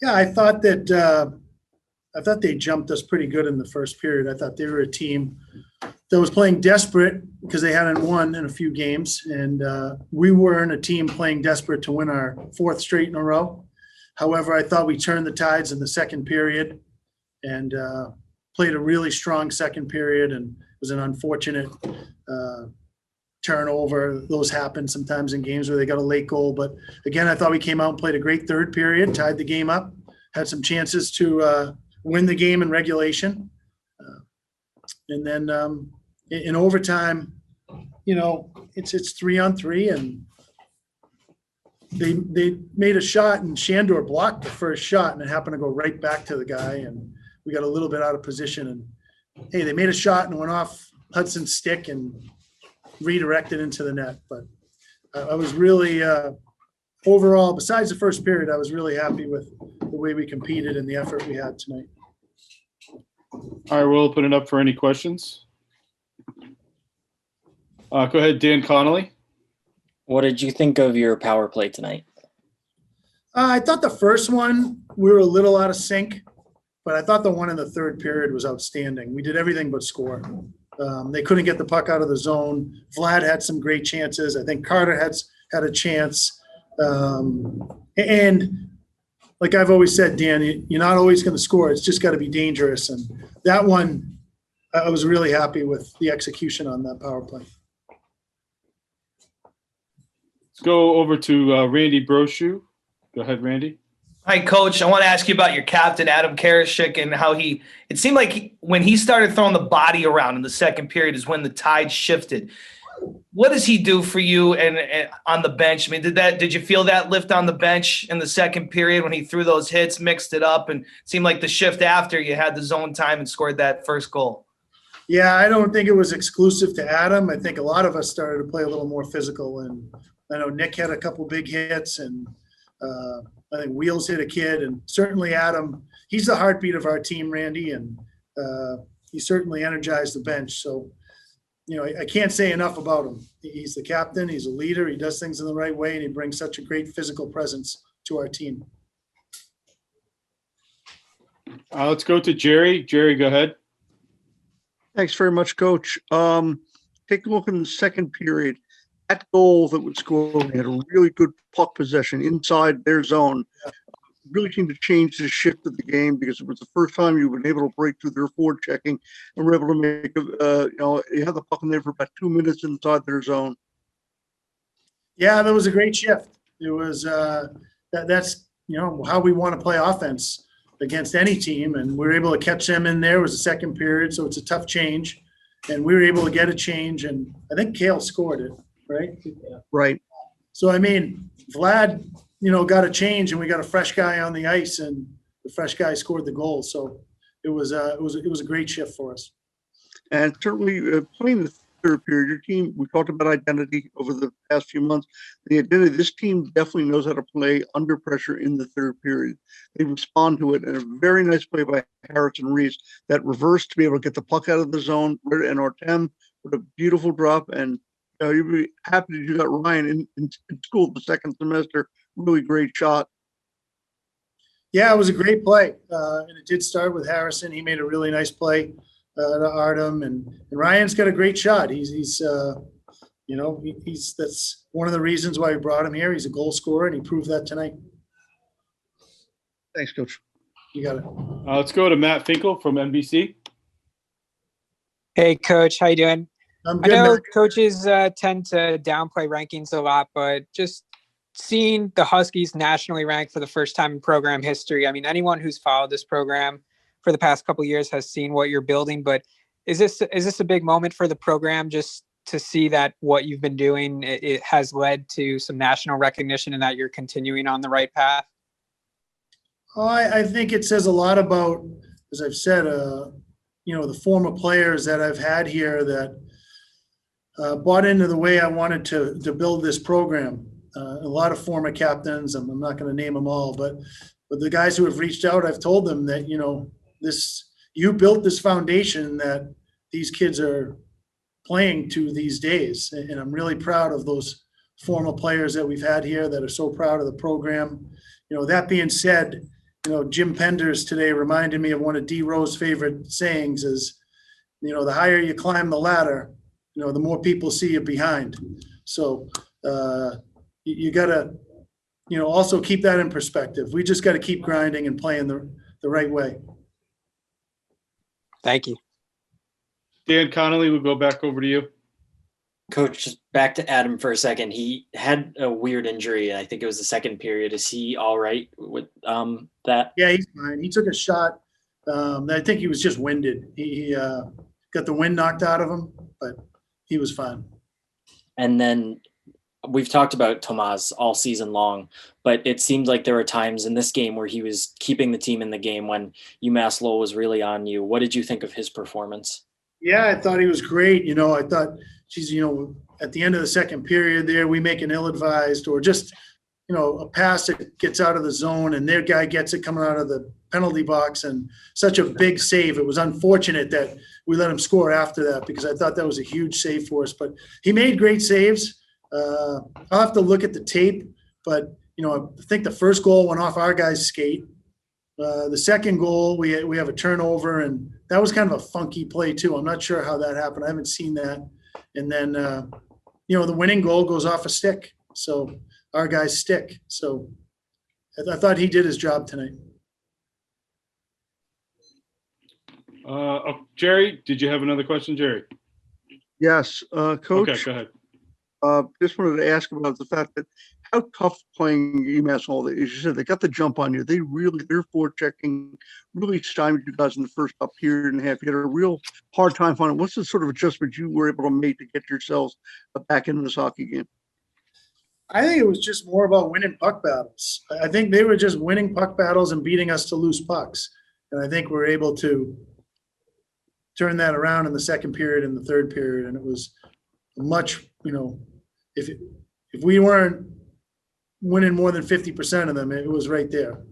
Yeah, I thought they jumped us pretty good in the first period. I thought they were a team that was playing desperate because they hadn't won in a few games, and we weren't a team playing desperate to win our fourth straight in a row. However, I thought we turned the tides in the second period and played a really strong second period, and it was an unfortunate turnover. Those happen sometimes in games where they got a late goal. But again, I thought we came out and played a great third period, tied the game up, had some chances to win the game in regulation. And then in overtime, it's 3-on-3, and they made a shot, and Shandor blocked the first shot, and it happened to go right back to the guy, and we got a little bit out of position. And hey, they made a shot and went off Hudson's stick and redirected into the net. But I was really overall, besides the first period, I was really happy with the way we competed and the effort we had tonight. All right, we'll open it up for any questions. Go ahead, Dan Connolly. What did you think of your power play tonight? I thought the first one, we were a little out of sync, but I thought the one in the third period was outstanding. We did everything but score. They couldn't get the puck out of the zone. Vlad had some great chances. I think Carter had a chance. And like I've always said, Dan, you're not always going to score. It's just got to be dangerous. And that one, I was really happy with the execution on that power play. Let's go over to Randy Brochu. Go ahead, Randy. Hi, Coach. I want to ask you about your captain, Adam Karashik, and how it seemed like when he started throwing the body around in the second period is when the tide shifted. What does he do for you and on the bench? I mean, did you feel that lift on the bench in the second period when he threw those hits, mixed it up, and it seemed like the shift after you had the zone time and scored that first goal? Yeah, I don't think it was exclusive to Adam. I think a lot of us started to play a little more physical, and I know Nick had a couple big hits, and I think Wheels hit a kid, and certainly Adam, he's the heartbeat of our team, Randy, and he certainly energized the bench. So, I can't say enough about him. He's the captain, he's a leader, he does things in the right way, and he brings such a great physical presence to our team. Let's go to Jerry. Jerry, go ahead. Thanks very much, Coach. Take a look in the second period. That goal that was scored, we had a really good puck possession inside their zone. Really seemed to change the shift of the game because it was the first time you've been able to break through their forward checking and were able to make you had the puck in there for about 2 minutes inside their zone. Yeah, that was a great shift. It was that's how we want to play offense against any team, and we were able to catch them in there. It was the second period, so it's a tough change, and we were able to get a change, and I think Kale scored it, right? Yeah. Right. So I mean, Vlad, got a change, and we got a fresh guy on the ice, and the fresh guy scored the goal. So it was a great shift for us. And certainly playing the third period, your team, we talked about identity over the past few months. The identity, this team definitely knows how to play under pressure in the third period. They respond to it, and a very nice play by Harrison Reese, that reverse to be able to get the puck out of the zone, and Artem with a beautiful drop. And you'd be happy that you got Ryan in school the second semester. Really great shot. Yeah, it was a great play. And it did start with Harrison. He made a really nice play to Artem, and Ryan's got a great shot. He's that's one of the reasons why we brought him here. He's a goal scorer, and he proved that tonight. Thanks, Coach. You got it. Let's go to Matt Finkel from NBC. Hey, Coach. How you doing? I'm good, I know Matt. coaches tend to downplay rankings a lot, but just seeing the Huskies nationally ranked for the first time in program history. I mean, anyone who's followed this program for the past couple of years has seen what you're building, but is this a big moment for the program just to see that what you've been doing, it has led to some national recognition and that you're continuing on the right path? I think it says a lot about, as I've said, the former players that I've had here that bought into the way I wanted to build this program. A lot of former captains, I'm not going to name them all, but the guys who have reached out, I've told them that, you built this foundation that these kids are playing to these days. And I'm really proud of those former players that we've had here that are so proud of the program. That being said, Jim Penders today reminded me of one of D. Rowe's favorite sayings is, the higher you climb the ladder, the more people see you behind. So you got to, also keep that in perspective. We just got to keep grinding and playing the right way. Thank you. Dan Connolly, we'll go back over to you. Coach, just back to Adam for a second. He had a weird injury. I think it was the second period. Is he all right with that? Yeah, he's fine. He took a shot. I think he was just winded. He got the wind knocked out of him, but he was fine. And then we've talked about Tomas all season long, but it seemed like there were times in this game where he was keeping the team in the game when UMass Lowell was really on you. What did you think of his performance? Yeah, I thought he was great. I thought, at the end of the second period there, we make an ill-advised or just, a pass that gets out of the zone and their guy gets it coming out of the penalty box and such a big save. It was unfortunate that we let him score after that because I thought that was a huge save for us. But he made great saves. I'll have to look at the tape, but, I think the first goal went off our guy's skate. The second goal, we have a turnover, and that was kind of a funky play too. I'm not sure how that happened. I haven't seen that. And then, the winning goal goes off a stick. So our guy's stick. So I thought he did his job tonight. Jerry, did you have another question, Jerry? Yes, Coach. Okay, go ahead. Just wanted to ask about the fact that how tough playing UMass Lowell is. You said they got the jump on you. Their forechecking really stymied you guys in the first up period and a half. You had a real hard time finding. What's the sort of adjustment you were able to make to get yourselves back into this hockey game? I think it was just more about winning puck battles. I think they were just winning puck battles and beating us to loose pucks. And I think we're able to turn that around in the second period and the third period. And it was much, if we weren't winning more than 50% of them, it was right there.